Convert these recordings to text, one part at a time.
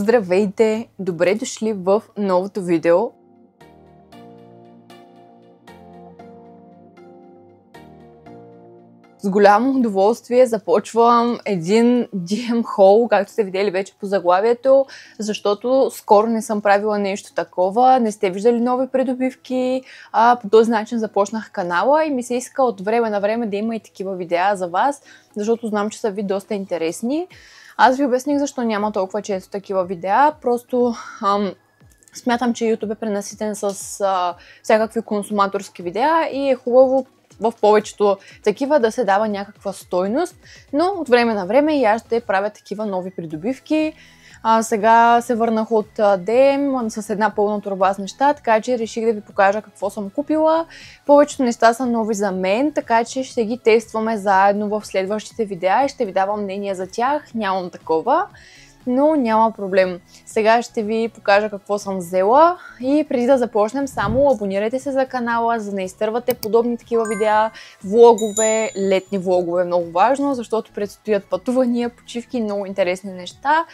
Здравейте! Добре дошли в новото видео. С голямо удоволствие започвам един DM haul, както сте видели вече по заглавието, защото скоро не съм правила нещо такова, не сте виждали нови придобивки, по този начин започнах канала и ми се иска от време на време да има и такива видеа за вас, защото знам, че са ви доста интересни. Аз ви обясних защо няма толкова често такива видеа, просто смятам, че YouTube е пренаситен с всякакви консуматорски видеа и е хубаво в повечето такива да се дава някаква стойност, но от време на време и аз ще правя такива нови придобивки. Сега се върнах от DM с една пълна торба с неща, така че реших да ви покажа какво съм купила. Повечето неща са нови за мен, така че ще ги тестваме заедно в следващите видеа и ще ви давам мнение за тях. Нямам такова, но няма проблем. Сега ще ви покажа какво съм взела и преди да започнем, само абонирайте се за канала, за да не изтървате подобни такива видеа, влогове, летни влогове, много важно, защото предстоят пътувания, почивки, много интересни неща,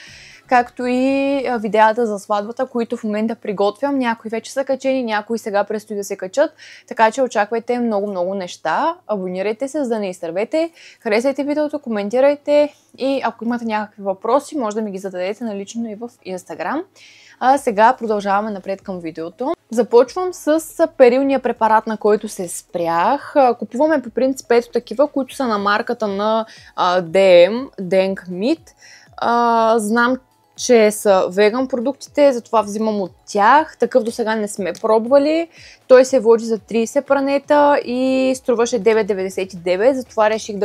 както и видеята за сватбата, които в момента приготвям. Някои вече са качени, някои сега предстои да се качат, така че очаквайте много неща. Абонирайте се, за да не изтървете, харесайте видеото, коментирайте и ако имате някакви въпроси, може да ми ги зададете налично и в Instagram. А сега продължаваме напред към видеото. Започвам с перилния препарат, на който се спрях. Купуваме по принцип ето такива, които са на марката на DM, Denk Meat. Знам, че са веган продуктите, затова взимам от тях. Такъв до сега не сме пробвали. Той се води за 30 пранета и струваше 9,99, затова реших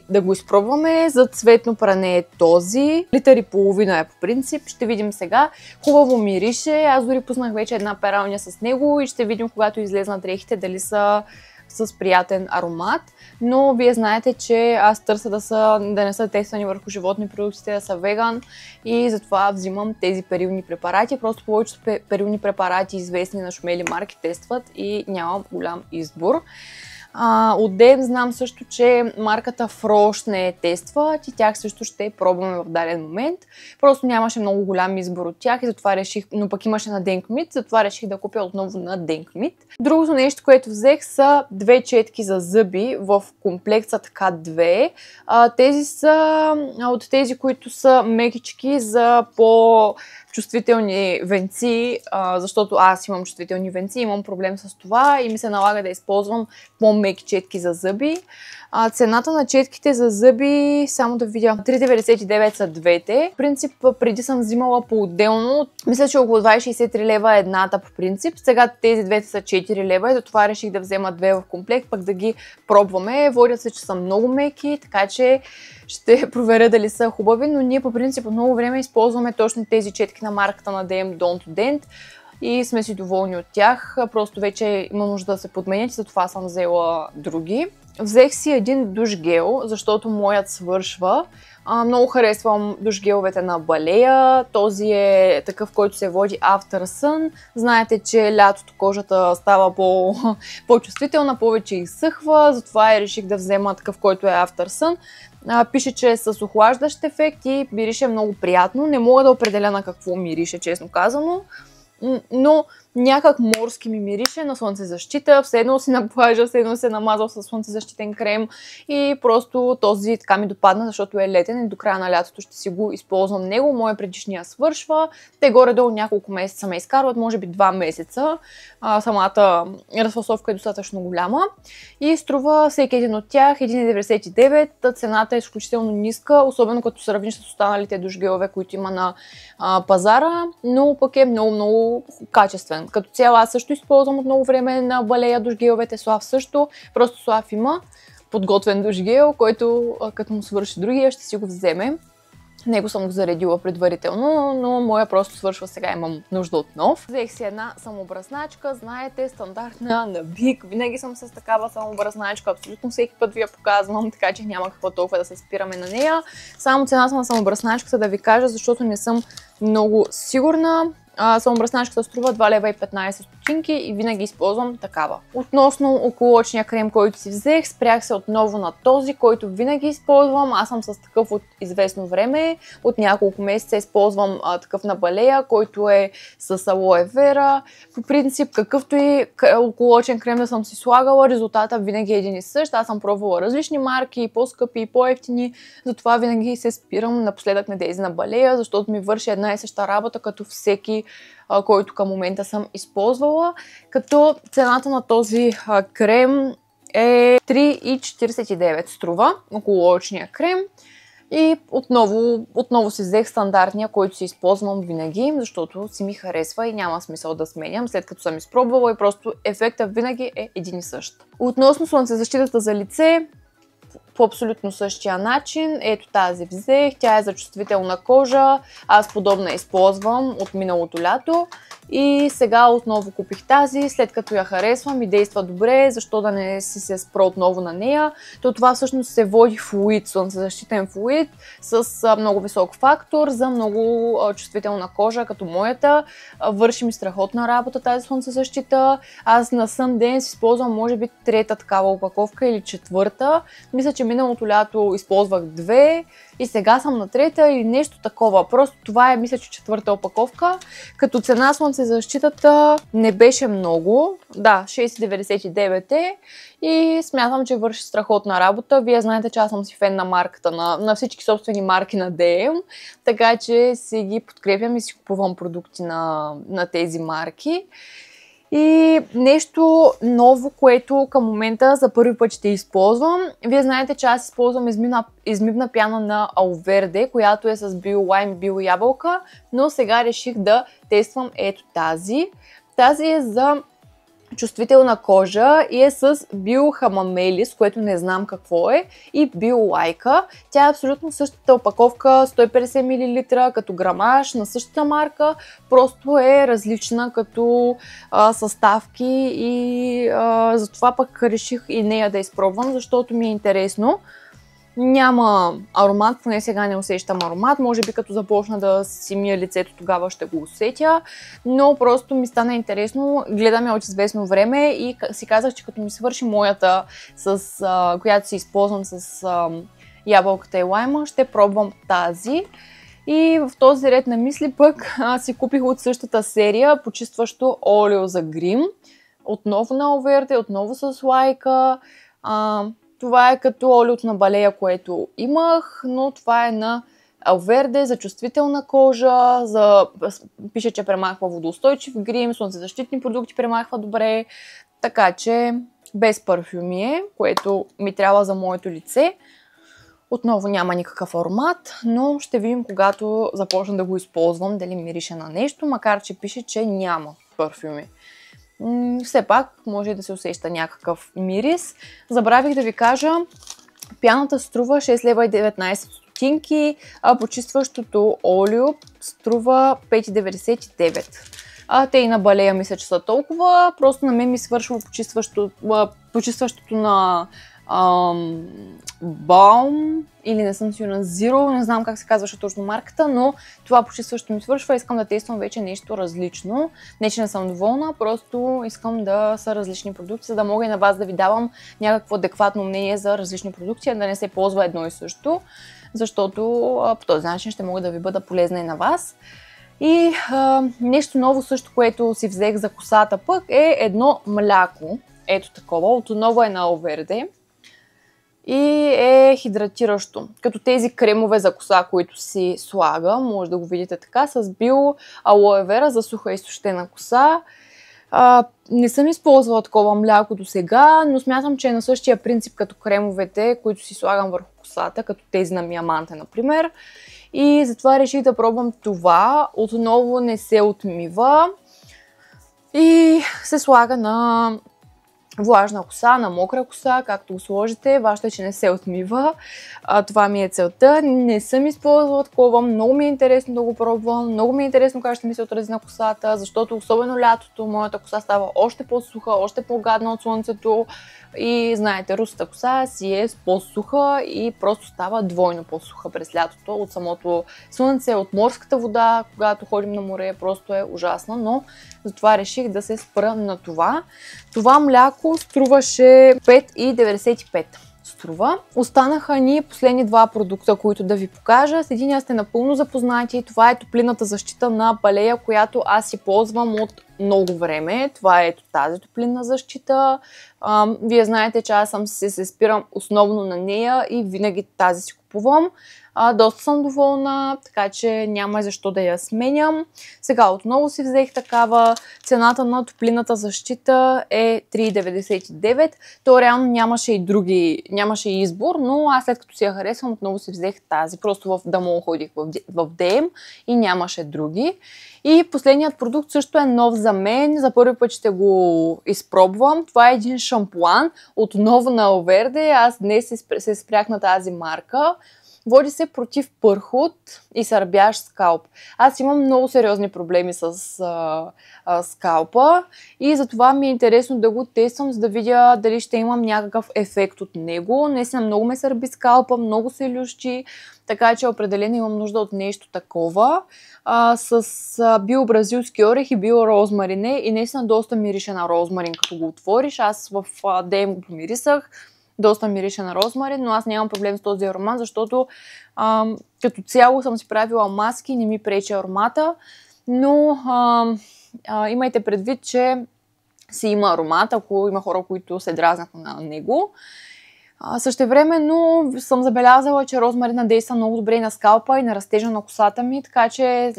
да го изпробваме. За цветно пране е този. Литър и половина е по принцип. Ще видим сега. Хубаво мирише. Аз дори пуснах вече една пералня с него и ще видим, когато излезнат дрехите, дали са с приятен аромат, но вие знаете, че аз търся да не са тествани върху животни продуктите, да са веган и затова взимам тези перилни препарати. Просто повечето перилни препарати, известни на шумели марки, тестват и нямам голям избор. От DM знам също, че марката Frosch не тестват и тях също ще пробваме в даден момент. Просто нямаше много голям избор от тях и затова реших, но пък имаше на Denk Meat, затова реших да купя отново на Denk Meat. Другото нещо, което взех, са две четки за зъби в комплект са така две. Тези са от тези, които са мекички за чувствителни венци, защото аз имам чувствителни венци, имам проблем с това и ми се налага да използвам по-меки четки за зъби. Цената на четките за зъби, само да видя, 3,99 са двете. В принцип, преди съм взимала по-отделно, мисля, че около 2,63 лева е едната по принцип. Сега тези двете са 4 лева и затова реших да взема две в комплект, пък да ги пробваме. Водят се, че са много меки, така че ще проверя дали са хубави, но ние по принцип от много време използваме точно тези четки на марката на DM Don't Dent и сме си доволни от тях. Просто вече има нужда да се подменят и затова съм взела други. Взех си един душ гел, защото моят свършва. Много харесвам душ геловете на Балея. Този е такъв, който се води After Sun. Знаете, че лятото кожата става по-чувствителна, повече изсъхва, затова реших да взема такъв, който е After Sun. Пише, че е с охлаждащ ефект и мирише много приятно. Не мога да определя на какво мирише, честно казано, но някак морски ми мирише на слънцезащита, все едно си на плажа, все едно се намазал с слънцезащитен крем и просто този така ми допадна, защото е летен и до края на лятото ще си го използвам него. Моя предишния свършва. Те горе-долу няколко месеца ме изкарват, може би 2 месеца. Самата разфасовка е достатъчно голяма и струва всеки един от тях 1,99. Цената е изключително ниска, особено като сравниш с останалите душгелове, които има на пазара, но пък е много качествен. Като цяло аз също използвам от много време на Балея душгеловете, Слав също. Просто Слав има подготвен душгел, който като му свърши другия ще си го вземе. Него съм го заредила предварително, но моя просто свършва сега, имам нужда от нов. Взех си една самобръсначка, знаете, стандартна на Биг. Винаги съм с такава самобръсначка, абсолютно всеки път ви я показвам, така че няма какво толкова да се спираме на нея. Само цената на самобръсначката да ви кажа, защото не съм много сигурна. Самобръсначката струва 2 лева и 15 стотинки и винаги използвам такава. Относно околоочния крем, който си взех, спрях се отново на този, който винаги използвам. Аз съм с такъв от известно време. От няколко месеца използвам такъв на Балея, който е с алоe вера. По принцип, какъвто и околоочен крем да съм си слагала, резултата винаги е един и същ. Аз съм пробвала различни марки, по-скъпи и по-евтини, затова винаги се спирам напоследък на тези на Балея, защото ми върши една и съща работа, като всеки, който към момента съм използвала. Като цената на този крем е 3,49 струва, околоочния крем. И отново си взех стандартния, който си използвам винаги, защото си ми харесва и няма смисъл да сменям, след като съм изпробвала и просто ефектът винаги е един и същ. Относно слънцезащитата за лице, по абсолютно същия начин. Ето тази взех, тя е за чувствителна кожа, аз подобна използвам от миналото лято и сега отново купих тази, след като я харесвам и действа добре, защо да не си се спра отново на нея. То това всъщност се води флуид, слънцезащитен флуид с много висок фактор за много чувствителна кожа, като моята. Върши ми страхотна работа тази слънцезащита. Аз на Sundance използвам може би трета такава опаковка или четвърта. Мисля, че миналото лято използвах две и сега съм на трета или нещо такова. Просто това е, мисля, че четвърта опаковка. Като цена слънцезащитата не беше много. Да, 6,99 е и смятам, че върши страхотна работа. Вие знаете, че аз съм си фен на марката, на всички собствени марки на DM, така че си ги подкрепям и си купувам продукти на тези марки. И нещо ново, което към момента за първи път ще използвам. Вие знаете, че аз използвам измивна пяна на Alverde, която е с биолайм, биоябълка, но сега реших да тествам ето тази. Тази е за чувствителна кожа и е с биохамамелис, което не знам какво е, и биолайка. Тя е абсолютно същата опаковка, 150 мл като грамаж на същата марка, просто е различна като съставки и затова пък реших и нея да изпробвам, защото ми е интересно. Няма аромат, поне сега не усещам аромат, може би като започна да си мия лицето, тогава ще го усетя, но просто ми стана интересно, гледам я от известно време и си казах, че като ми свърши моята, която си използвам с ябълката и лайма, ще пробвам тази. И в този ред на мисли пък си купих от същата серия почистващо олио за грим, отново на Alverde, отново с лайка. Това е като олиото на Балея, което имах, но това е на Alverde за чувствителна кожа, пише, че премахва водоустойчив грим, слънцезащитни продукти премахва добре, така че без парфюми е, което ми трябва за моето лице. Отново няма никакъв аромат, но ще видим, когато започна да го използвам, дали мирише на нещо, макар че пише, че няма парфюми. Все пак може да се усеща някакъв мирис. Забравих да ви кажа, пяната струва 6 лева и 19 стотинки, а почистващото олио струва 5,99. Те и на Балея мисля, че са толкова. Просто на мен ми свършва почистващото на Baum или не съм сигурна Zero, не знам как се казваше точно марката, но това почистващо ми свършва. Искам да тествам вече нещо различно. Не, че не съм доволна, просто искам да са различни продукти, за да мога и на вас да ви давам някакво адекватно мнение за различни продукти, да не се ползва едно и също, защото по този начин ще мога да ви бъда полезна и на вас. И нещо ново също, което си взех за косата пък е едно мляко. Ето такова, отново е на Alverde. И е хидратиращо, като тези кремове за коса, които си слагам, може да го видите така, с био алоe вера за суха и изтощена коса. Не съм използвала такова мляко до сега, но смятам, че е на същия принцип като кремовете, които си слагам върху косата, като тези на Миаманте, например. И затова реших да пробвам това. Отново не се отмива и се слага на влажна коса, на мокра коса, както го сложите, важно е, че не се отмива. Това ми е целта. Не съм използвала такова, много ми е интересно да го пробвам, много ми е интересно как ще ми се отрази на косата, защото особено лятото моята коса става още по-суха, още по-гадна от слънцето и знаете, русата коса си е по-суха и просто става двойно по-суха през лятото от самото слънце, от морската вода, когато ходим на море, просто е ужасно, но затова реших да се спра на това. Това мляко струваше 5,95 струва. Останаха ни последни два продукта, които да ви покажа. С единия сте напълно запознати. Това е топлинната защита на Балея, която аз си ползвам от много време. Това е ето тази топлинна защита. Вие знаете, че аз се спирам основно на нея и винаги тази си купувам. Доста съм доволна, така че няма защо да я сменям. Сега отново си взех такава. Цената на топлинната защита е 3,99. То реално нямаше и избор, но аз след като си я харесвам, отново си взех тази. Просто в Дамол ходих в DM и нямаше други. И последният продукт също е нов за мен. За първи път ще го изпробвам. Това е един шампуан отново на Оверде. Аз днес се спрях на тази марка. Води се против пърхот и сърбящ скалп. Аз имам много сериозни проблеми с скалпа и затова ми е интересно да го тествам, за да видя дали ще имам някакъв ефект от него. Наистина много ме сърби скалпа, много се лющи, така че определено имам нужда от нещо такова. С биобразилски орех и биорозмарине и наистина доста мирише на розмарин, като го отвориш. Аз в DM го помирисах. Доста мирише на розмарин, но аз нямам проблем с този аромат, защото като цяло съм си правила маски, не ми пречи аромата, но имайте предвид, че си има аромат, ако има хора, които се дразнат на него. Същевременно съм забелязала, че розмарина действа много добре и на скалпа, и на растежа на косата ми, така че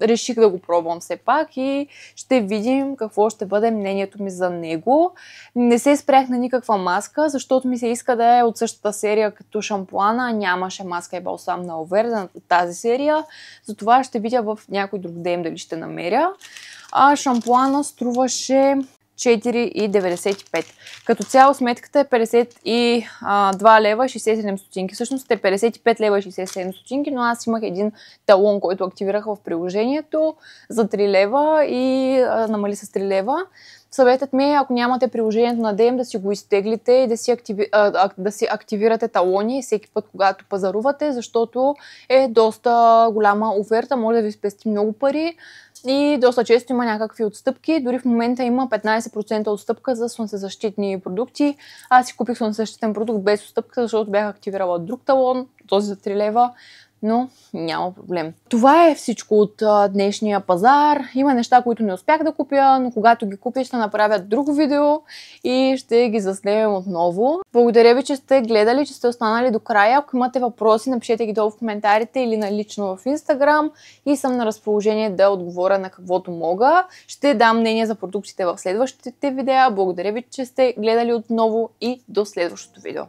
реших да го пробвам все пак и ще видим какво ще бъде мнението ми за него. Не се спрях на никаква маска, защото ми се иска да е от същата серия като шампуана. Нямаше маска и балсам на Оверде на тази серия. Затова ще видя в някой друг ден дали ще намеря. Шампуана струваше 4,95. Като цяло сметката е 52 лева и 67 стотинки. Всъщност е 55 лева и 67 стотинки, но аз имах един талон, който активирах в приложението за 3 лева и намали с 3 лева. Съветът ми е, ако нямате приложението на DM, да си го изтеглите и да си активирате талони всеки път, когато пазарувате, защото е доста голяма оферта, може да ви спести много пари и доста често има някакви отстъпки. Дори в момента има 15% отстъпка за слънцезащитни продукти. Аз си купих слънцезащитен продукт без отстъпка, защото бях активирала друг талон, този за 3 лева. Но няма проблем. Това е всичко от днешния пазар. Има неща, които не успях да купя, но когато ги купя, ще направя друго видео и ще ги заснемем отново. Благодаря ви, че сте гледали, че сте останали до края. Ако имате въпроси, напишете ги долу в коментарите или налично в Instagram и съм на разположение да отговоря на каквото мога. Ще дам мнение за продуктите в следващите видеа. Благодаря ви, че сте гледали отново и до следващото видео.